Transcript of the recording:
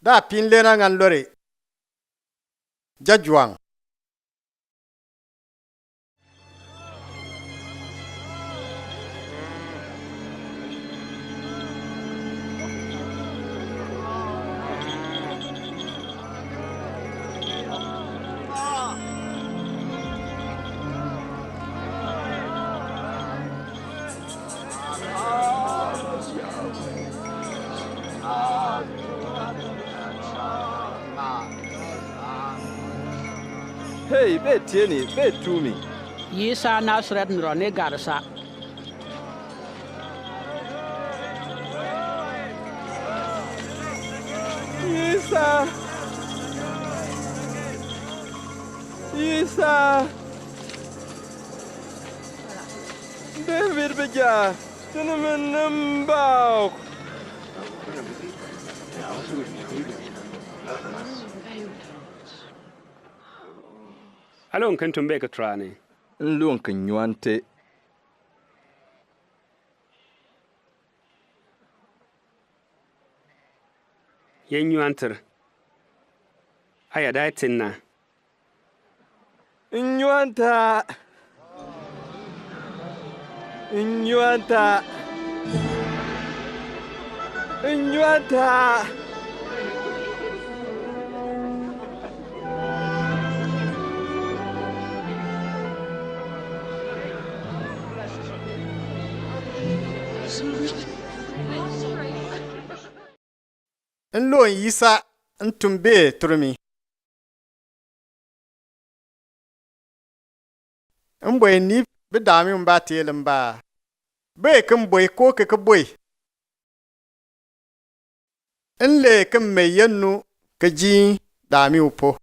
da pin lena ngan lore jajuang Hey, be tieni, be tumi. Yisa Nasret nrone garsa. Isa. David beja. Tenemen nembau. Alon kan tumbe ka trane. Nluon kenyuante. Yen yuanter. Aya dai tinna. Nyuanta. Nyuanta. Nyuanta. nlo yisa ntumbe turmi mboy ni bidami mba telem ba be kan boy ko ka boy nle kan meyennu ka ji dami upo